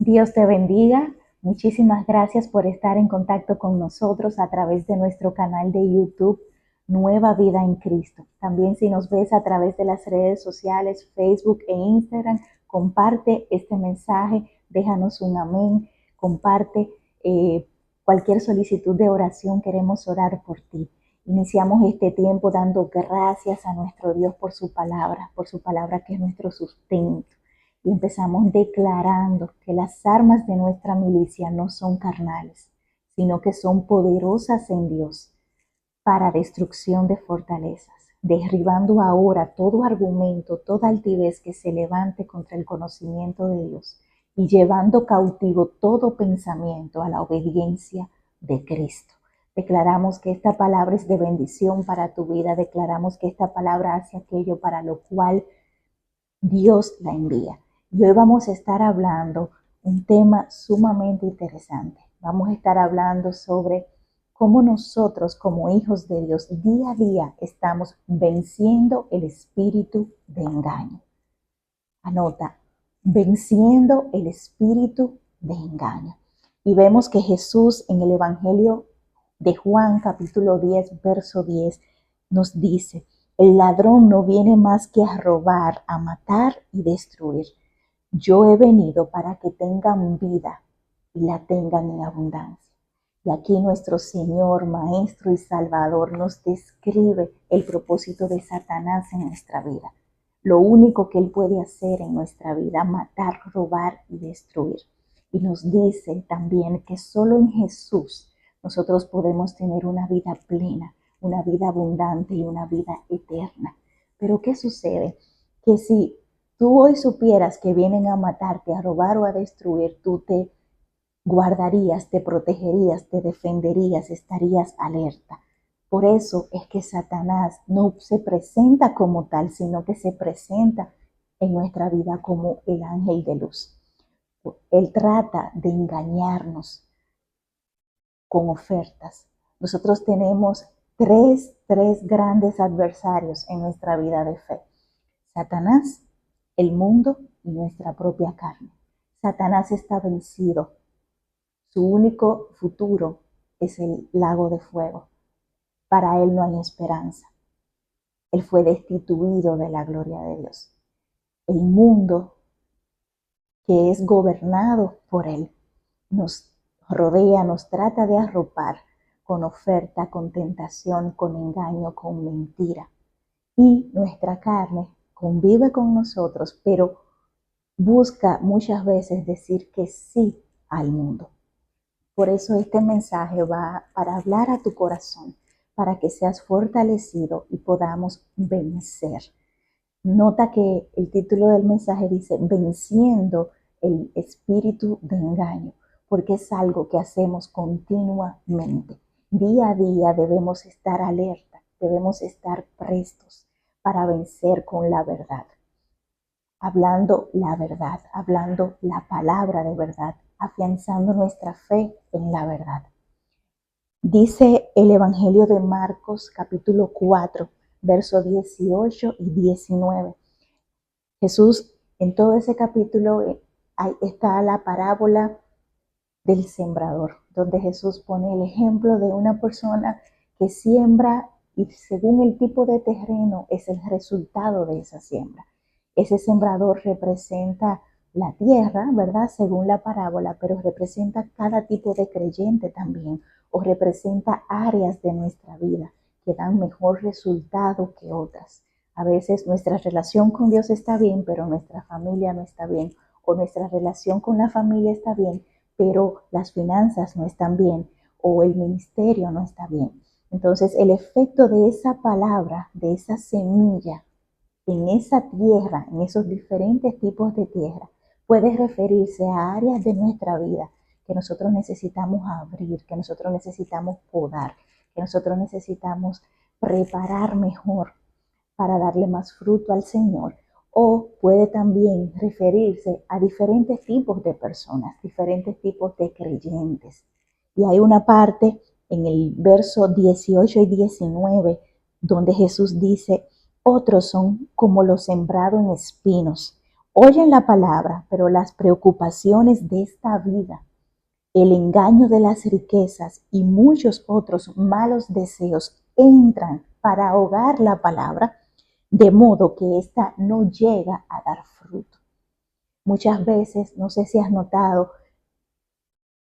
Dios te bendiga. Muchísimas gracias por estar en contacto con nosotros a través de nuestro canal de YouTube Nueva Vida en Cristo. También si nos ves a través de las redes sociales, Facebook e Instagram, comparte este mensaje, déjanos un amén, comparte cualquier solicitud de oración, queremos orar por ti. Iniciamos este tiempo dando gracias a nuestro Dios por su palabra que es nuestro sustento. Y empezamos declarando que las armas de nuestra milicia no son carnales, sino que son poderosas en Dios para destrucción de fortalezas, derribando ahora todo argumento, toda altivez que se levante contra el conocimiento de Dios y llevando cautivo todo pensamiento a la obediencia de Cristo. Declaramos que esta palabra es de bendición para tu vida, declaramos que esta palabra hace aquello para lo cual Dios la envía. Y hoy vamos a estar hablando un tema sumamente interesante. Vamos a estar hablando sobre cómo nosotros como hijos de Dios día a día estamos venciendo el espíritu de engaño. Anota, venciendo el espíritu de engaño. Y vemos que Jesús en el Evangelio de Juan capítulo 10, verso 10, nos dice: el ladrón no viene más que a robar, a matar y destruir. Yo he venido para que tengan vida y la tengan en abundancia. Y aquí nuestro Señor, Maestro y Salvador nos describe el propósito de Satanás en nuestra vida. Lo único que él puede hacer en nuestra vida: matar, robar y destruir. Y nos dice también que solo en Jesús nosotros podemos tener una vida plena, una vida abundante y una vida eterna. Pero ¿qué sucede? Que si tú hoy supieras que vienen a matarte, a robar o a destruir, tú te guardarías, te protegerías, te defenderías, estarías alerta. Por eso es que Satanás no se presenta como tal, sino que se presenta en nuestra vida como el ángel de luz. Él trata de engañarnos con ofertas. Nosotros tenemos tres grandes adversarios en nuestra vida de fe: Satanás, el mundo y nuestra propia carne. Satanás está vencido. Su único futuro es el lago de fuego. Para él no hay esperanza. Él fue destituido de la gloria de Dios. El mundo, que es gobernado por él, nos rodea, nos trata de arropar con oferta, con tentación, con engaño, con mentira. Y nuestra carne convive con nosotros, pero busca muchas veces decir que sí al mundo. Por eso este mensaje va para hablar a tu corazón, para que seas fortalecido y podamos vencer. Nota que el título del mensaje dice: venciendo el espíritu de engaño, porque es algo que hacemos continuamente. Día a día debemos estar alerta, debemos estar prestos para vencer con la verdad. Hablando la verdad, hablando la palabra de verdad, afianzando nuestra fe en la verdad. Dice el Evangelio de Marcos capítulo 4, versos 18 y 19. Jesús, en todo ese capítulo ahí está la parábola del sembrador, donde Jesús pone el ejemplo de una persona que siembra y según el tipo de terreno es el resultado de esa siembra. Ese sembrador representa la tierra, ¿verdad? Según la parábola, pero representa cada tipo de creyente también, o representa áreas de nuestra vida que dan mejor resultado que otras. A veces nuestra relación con Dios está bien, pero nuestra familia no está bien, o nuestra relación con la familia está bien, pero las finanzas no están bien, o el ministerio no está bien. Entonces, el efecto de esa palabra, de esa semilla, en esa tierra, en esos diferentes tipos de tierra, puede referirse a áreas de nuestra vida que nosotros necesitamos abrir, que nosotros necesitamos podar, que nosotros necesitamos preparar mejor para darle más fruto al Señor. O puede también referirse a diferentes tipos de personas, diferentes tipos de creyentes. Y hay una parte en el verso 18 y 19 donde Jesús dice: otros son como lo sembrado en espinos, oyen la palabra, pero las preocupaciones de esta vida, el engaño de las riquezas y muchos otros malos deseos entran para ahogar la palabra, de modo que ésta no llega a dar fruto. Muchas veces, no sé si has notado,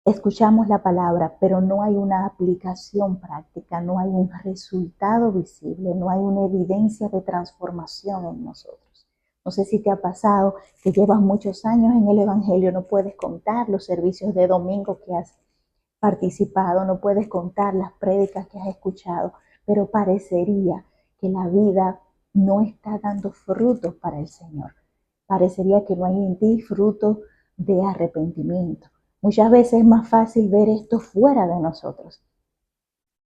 escuchamos la palabra, pero no hay una aplicación práctica, no hay un resultado visible, no hay una evidencia de transformación en nosotros. No sé si te ha pasado que llevas muchos años en el Evangelio, no puedes contar los servicios de domingo que has participado, no puedes contar las prédicas que has escuchado, pero parecería que la vida no está dando frutos para el Señor. Parecería que no hay en ti fruto de arrepentimiento. Muchas veces es más fácil ver esto fuera de nosotros.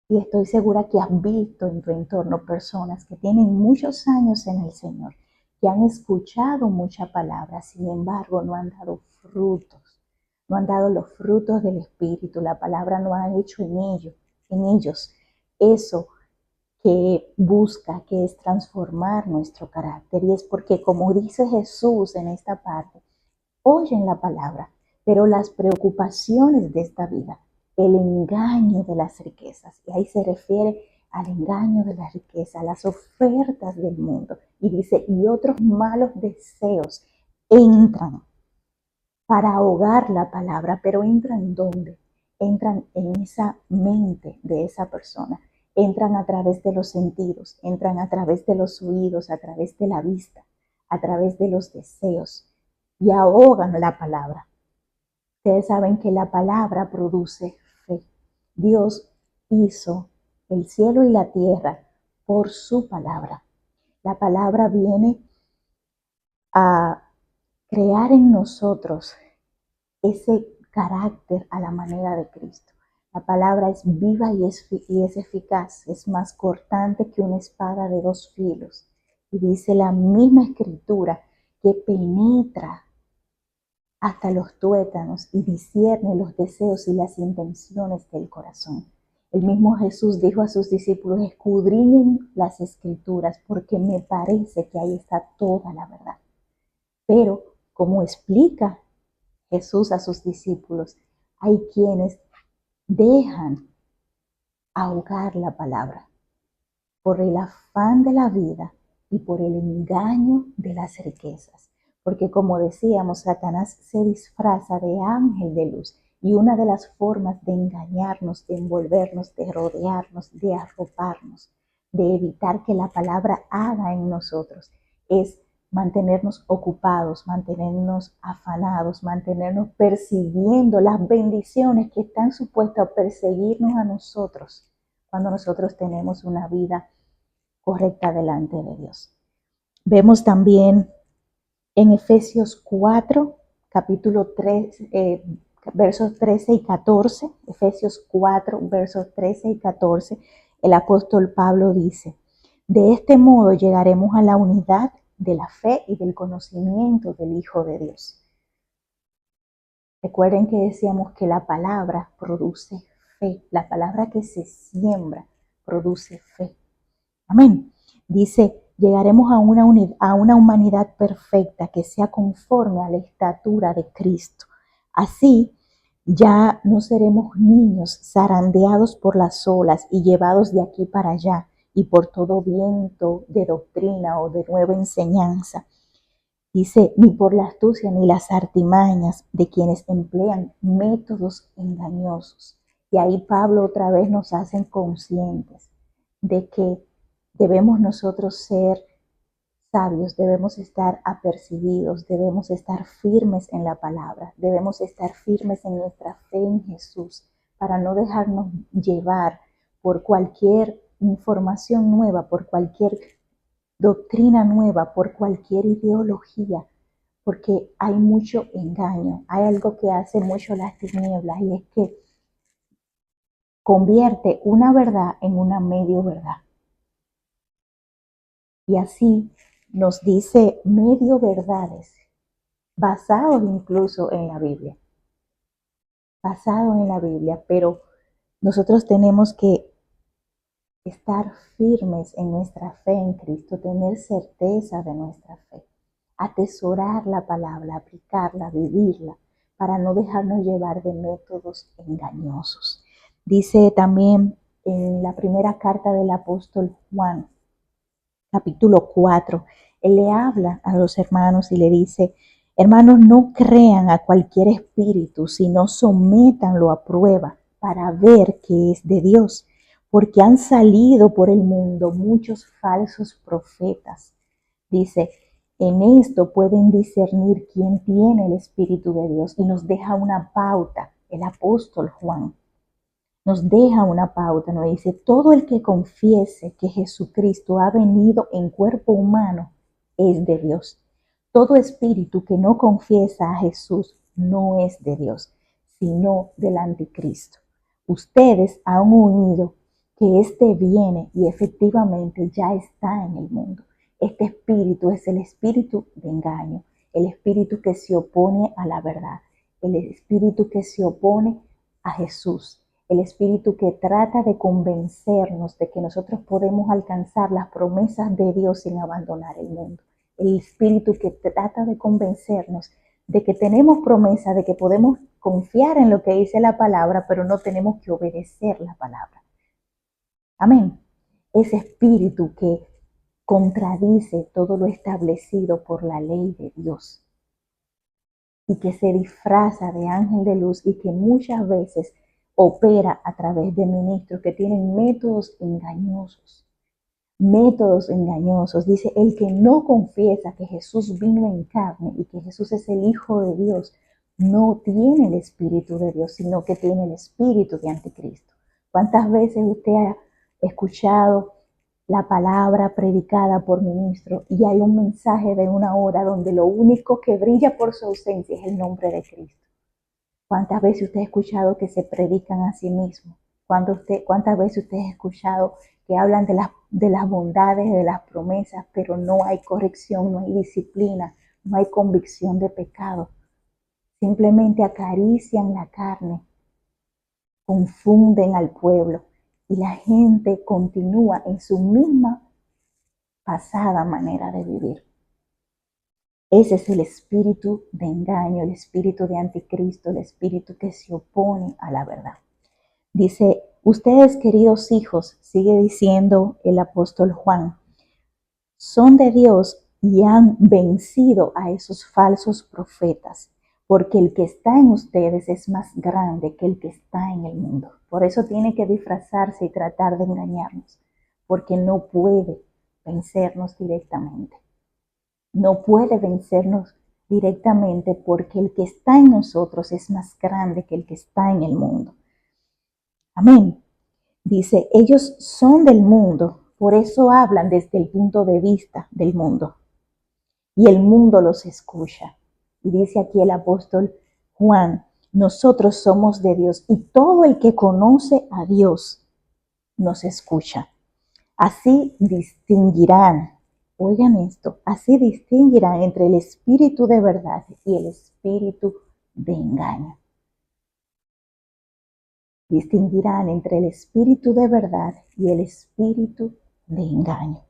Y estoy segura que has visto en tu entorno personas que tienen muchos años en el Señor, que han escuchado mucha palabra, sin embargo no han dado frutos, no han dado los frutos del Espíritu, la palabra no ha hecho en ellos eso que busca, que es transformar nuestro carácter. Y es porque, como dice Jesús en esta parte, oyen la palabra, pero las preocupaciones de esta vida, el engaño de las riquezas, y ahí se refiere al engaño de la riqueza, a las ofertas del mundo, y dice, y otros malos deseos entran para ahogar la palabra, pero entran ¿dónde? Entran en esa mente de esa persona, entran a través de los sentidos, entran a través de los oídos, a través de la vista, a través de los deseos y ahogan la palabra. Ustedes saben que la palabra produce fe. Dios hizo el cielo y la tierra por su palabra. La palabra viene a crear en nosotros ese carácter a la manera de Cristo. La palabra es viva y es eficaz, es más cortante que una espada de dos filos. Y dice la misma escritura que penetra hasta los tuétanos y discierne los deseos y las intenciones del corazón. El mismo Jesús dijo a sus discípulos, escudriñen las escrituras porque me parece que ahí está toda la verdad. Pero, como explica Jesús a sus discípulos, hay quienes dejan ahogar la palabra por el afán de la vida y por el engaño de las riquezas. Porque como decíamos, Satanás se disfraza de ángel de luz y una de las formas de engañarnos, de envolvernos, de rodearnos, de arroparnos, de evitar que la palabra haga en nosotros es mantenernos ocupados, mantenernos afanados, mantenernos persiguiendo las bendiciones que están supuestas a perseguirnos a nosotros cuando nosotros tenemos una vida correcta delante de Dios. Vemos también en Efesios 4, capítulo 3, versos 13 y 14, Efesios 4, versos 13 y 14, el apóstol Pablo dice, de este modo llegaremos a la unidad de la fe y del conocimiento del Hijo de Dios. Recuerden que decíamos que la palabra produce fe, la palabra que se siembra produce fe. Amén. Dice, llegaremos a una humanidad perfecta que sea conforme a la estatura de Cristo. Así, ya no seremos niños zarandeados por las olas y llevados de aquí para allá y por todo viento de doctrina o de nueva enseñanza. Dice, ni por la astucia ni las artimañas de quienes emplean métodos engañosos. Y ahí Pablo otra vez nos hace conscientes de que debemos nosotros ser sabios, debemos estar apercibidos, debemos estar firmes en la palabra, debemos estar firmes en nuestra fe en Jesús para no dejarnos llevar por cualquier información nueva, por cualquier doctrina nueva, por cualquier ideología, porque hay mucho engaño, hay algo que hace mucho las tinieblas y es que convierte una verdad en una medio verdad. Y así nos dice medio verdades, basados incluso en la Biblia, pero nosotros tenemos que estar firmes en nuestra fe en Cristo, tener certeza de nuestra fe. atesorar la palabra, aplicarla, vivirla, para no dejarnos llevar de métodos engañosos. Dice también en la primera carta del apóstol Juan, capítulo 4, él le habla a los hermanos y le dice: hermanos, no crean a cualquier espíritu, sino sométanlo a prueba para ver que es de Dios, porque han salido por el mundo muchos falsos profetas. Dice, en esto pueden discernir quién tiene el Espíritu de Dios, y nos deja una pauta, el apóstol Juan. Nos deja una pauta, nos dice: todo el que confiese que Jesucristo ha venido en cuerpo humano es de Dios. Todo espíritu que no confiesa a Jesús no es de Dios, sino del anticristo. Ustedes han oído que éste viene y efectivamente ya está en el mundo. Este espíritu es el espíritu de engaño, el espíritu que se opone a la verdad, el espíritu que se opone a Jesús. El espíritu que trata de convencernos de que nosotros podemos alcanzar las promesas de Dios sin abandonar el mundo. El espíritu que trata de convencernos de que tenemos promesa, de que podemos confiar en lo que dice la palabra, pero no tenemos que obedecer la palabra. Amén. Ese espíritu que contradice todo lo establecido por la ley de Dios y que se disfraza de ángel de luz y que muchas veces opera a través de ministros que tienen métodos engañosos. Métodos engañosos. Dice, el que no confiesa que Jesús vino en carne y que Jesús es el Hijo de Dios, no tiene el Espíritu de Dios, sino que tiene el espíritu de anticristo. ¿Cuántas veces usted ha escuchado la palabra predicada por ministro y hay un mensaje de una hora donde lo único que brilla por su ausencia es el nombre de Cristo? ¿Cuántas veces usted ha escuchado que se predican a sí mismos? ¿Cuántas veces usted ha escuchado que hablan de las bondades, de las promesas, pero no hay corrección, no hay disciplina, no hay convicción de pecado? Simplemente acarician la carne, confunden al pueblo y la gente continúa en su misma pasada manera de vivir. Ese es el espíritu de engaño, el espíritu de anticristo, el espíritu que se opone a la verdad. Dice, ustedes, queridos hijos, sigue diciendo el apóstol Juan, son de Dios y han vencido a esos falsos profetas, porque el que está en ustedes es más grande que el que está en el mundo. Por eso tiene que disfrazarse y tratar de engañarnos, porque no puede vencernos directamente. No puede vencernos directamente porque el que está en nosotros es más grande que el que está en el mundo. Amén. Dice, ellos son del mundo, por eso hablan desde el punto de vista del mundo. Y el mundo los escucha. Y dice aquí el apóstol Juan, nosotros somos de Dios y todo el que conoce a Dios nos escucha. Así distinguirán, oigan esto, así distinguirán entre el espíritu de verdad y el espíritu de engaño. Distinguirán entre el espíritu de verdad y el espíritu de engaño.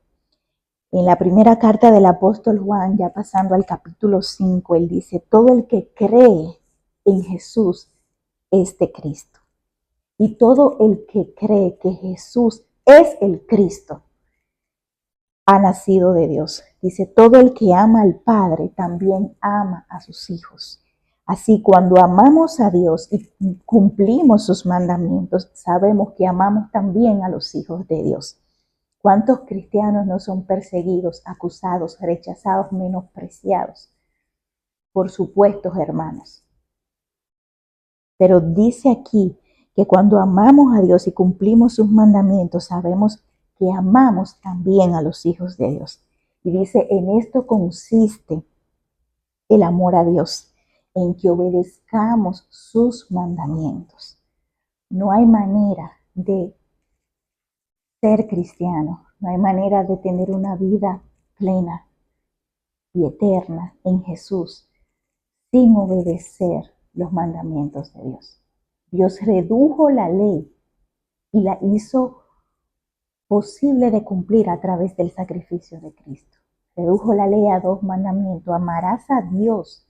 En la primera carta del apóstol Juan, ya pasando al capítulo 5, él dice, todo el que cree en Jesús es de Cristo. Y todo el que cree que Jesús es el Cristo ha nacido de Dios. Dice, todo el que ama al Padre también ama a sus hijos. Así, cuando amamos a Dios y cumplimos sus mandamientos, sabemos que amamos también a los hijos de Dios. ¿Cuántos cristianos no son perseguidos, acusados, rechazados, menospreciados? Por supuesto, hermanos. Pero dice aquí que cuando amamos a Dios y cumplimos sus mandamientos, sabemos que amamos también a los hijos de Dios. Y dice, en esto consiste el amor a Dios, en que obedezcamos sus mandamientos. No hay manera de ser cristiano, no hay manera de tener una vida plena y eterna en Jesús sin obedecer los mandamientos de Dios. Dios redujo la ley y la hizo posible de cumplir a través del sacrificio de Cristo. redujo la ley a dos mandamientos: amarás a Dios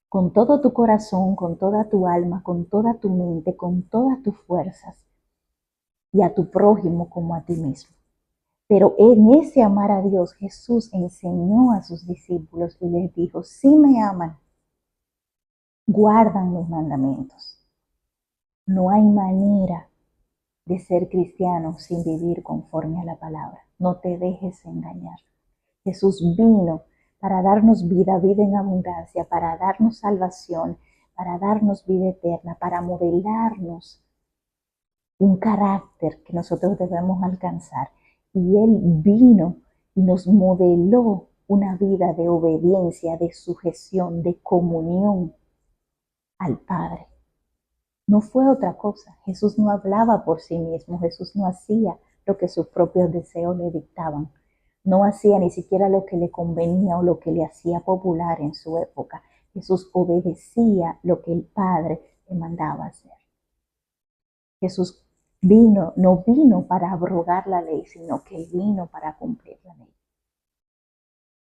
con todo tu corazón, con toda tu alma, con toda tu mente, con todas tus fuerzas, y a tu prójimo como a ti mismo. Pero en ese amar a Dios, Jesús enseñó a sus discípulos y les dijo: si me aman, guardan mis mandamientos. No hay manera de ser cristiano sin vivir conforme a la palabra. No te dejes engañar. Jesús vino para darnos vida, vida en abundancia, para darnos salvación, para darnos vida eterna, para modelarnos un carácter que nosotros debemos alcanzar. Y Él vino y nos modeló una vida de obediencia, de sujeción, de comunión al Padre. No fue otra cosa. Jesús no hablaba por sí mismo. Jesús no hacía lo que sus propios deseos le dictaban. No hacía ni siquiera lo que le convenía o lo que le hacía popular en su época. Jesús obedecía lo que el Padre le mandaba hacer. Jesús no vino para abrogar la ley, sino que vino para cumplir la ley.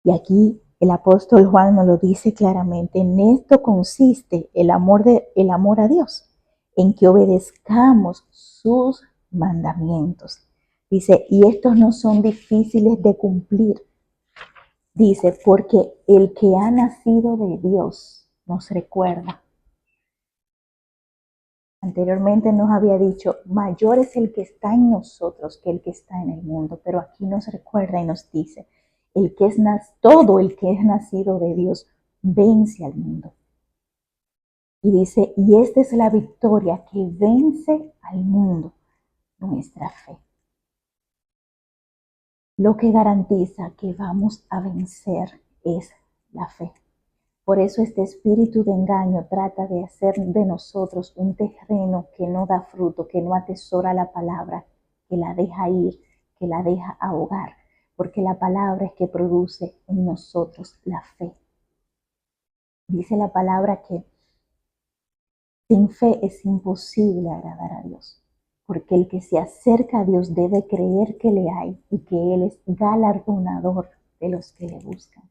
Y aquí el apóstol Juan nos lo dice claramente: en esto consiste el amor a Dios, en que obedezcamos sus mandamientos. Dice, y estos no son difíciles de cumplir. Dice, porque el que ha nacido de Dios nos recuerda. Anteriormente nos había dicho, mayor es el que está en nosotros que el que está en el mundo, pero aquí nos recuerda y nos dice, todo el que es nacido de Dios vence al mundo. Y dice, y esta es la victoria que vence al mundo, nuestra fe. Lo que garantiza que vamos a vencer es la fe. Por eso este espíritu de engaño trata de hacer de nosotros un terreno que no da fruto, que no atesora la palabra, que la deja ir, que la deja ahogar, porque la palabra es que produce en nosotros la fe. Dice la palabra que sin fe es imposible agradar a Dios, porque el que se acerca a Dios debe creer que le hay y que Él es galardonador de los que le buscan.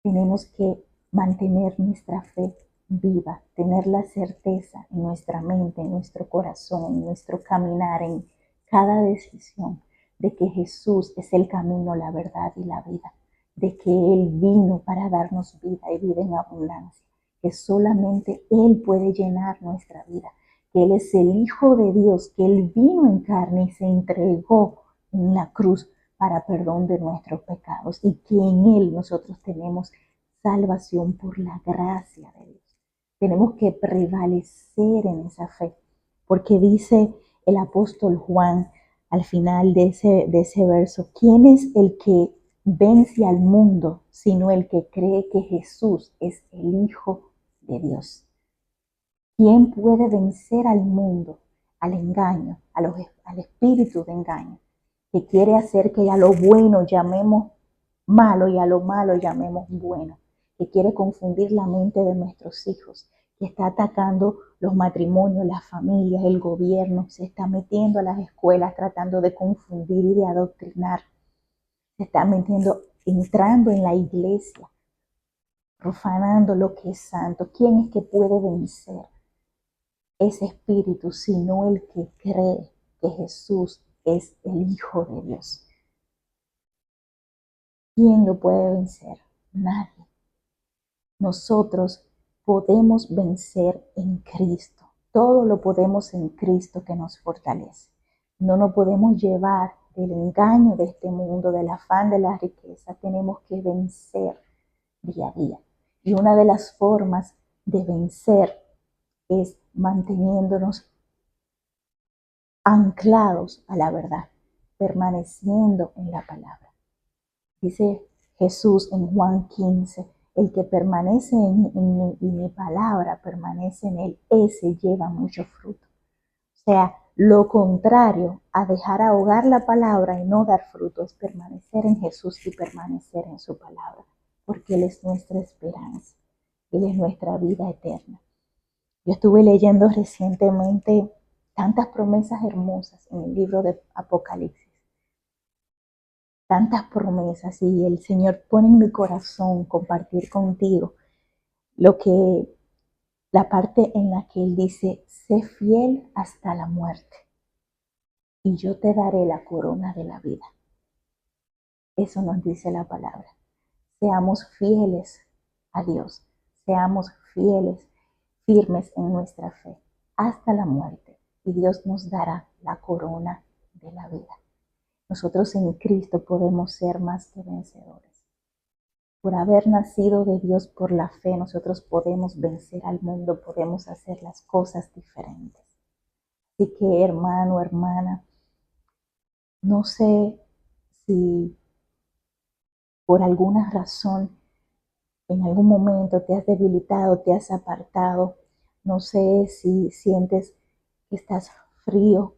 Tenemos que mantener nuestra fe viva, tener la certeza en nuestra mente, en nuestro corazón, en nuestro caminar, en cada decisión, de que Jesús es el camino, la verdad y la vida, de que Él vino para darnos vida y vida en abundancia, que solamente Él puede llenar nuestra vida, que Él es el Hijo de Dios, que Él vino en carne y se entregó en la cruz para perdón de nuestros pecados, y que en Él nosotros tenemos salvación por la gracia de Dios. Tenemos que prevalecer en esa fe, porque dice el apóstol Juan al final de ese verso, ¿quién es el que vence al mundo sino el que cree que Jesús es el Hijo de Dios? ¿Quién puede vencer al mundo, al engaño, al espíritu de engaño, que quiere hacer que a lo bueno llamemos malo y a lo malo llamemos bueno, que quiere confundir la mente de nuestros hijos, que está atacando los matrimonios, las familias, el gobierno, se está metiendo a las escuelas tratando de confundir y de adoctrinar, se está metiendo, entrando en la iglesia, profanando lo que es santo? ¿Quién es que puede vencer ese espíritu sino el que cree que Jesús es el Hijo de Dios? ¿Quién lo puede vencer? Nadie. Nosotros podemos vencer en Cristo. Todo lo podemos en Cristo que nos fortalece. No nos podemos llevar del engaño de este mundo, del afán de la riqueza. Tenemos que vencer día a día. Y una de las formas de vencer es manteniéndonos anclados a la verdad, permaneciendo en la palabra. Dice Jesús en Juan 15, el que permanece en mi palabra, permanece en él, ese lleva mucho fruto. O sea, lo contrario a dejar ahogar la palabra y no dar fruto es permanecer en Jesús y permanecer en su palabra, porque Él es nuestra esperanza, Él es nuestra vida eterna. Yo estuve leyendo recientemente tantas promesas hermosas en el libro de Apocalipsis. tantas promesas y el Señor pone en mi corazón compartir contigo lo que la parte en la que Él dice, sé fiel hasta la muerte y yo te daré la corona de la vida. Eso nos dice la palabra. Seamos fieles a Dios, seamos fieles, firmes en nuestra fe hasta la muerte y Dios nos dará la corona de la vida. Nosotros en Cristo podemos ser más que vencedores. Por haber nacido de Dios por la fe, nosotros podemos vencer al mundo, podemos hacer las cosas diferentes. Así que hermano, hermana, no sé si por alguna razón en algún momento te has debilitado, te has apartado, no sé si sientes que estás frío,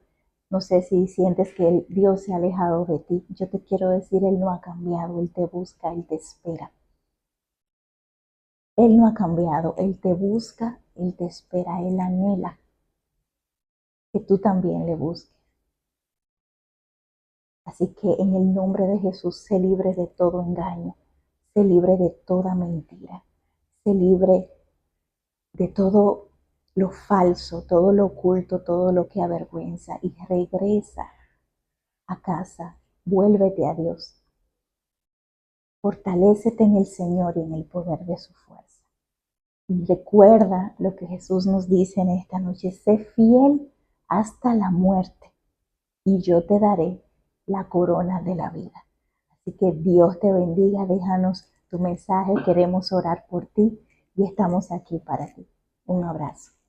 no sé si sientes que Dios se ha alejado de ti. Yo te quiero decir, Él no ha cambiado, Él te busca, Él te espera. Él no ha cambiado, Él te busca, Él te espera, Él anhela que tú también le busques. Así que en el nombre de Jesús, sé libre de todo engaño, sé libre de toda mentira, sé libre de todo lo falso, todo lo oculto, todo lo que avergüenza y regresa a casa, vuélvete a Dios, fortalécete en el Señor y en el poder de su fuerza. Y recuerda lo que Jesús nos dice en esta noche, sé fiel hasta la muerte y yo te daré la corona de la vida. Así que Dios te bendiga, déjanos tu mensaje, queremos orar por ti y estamos aquí para ti. Un abrazo.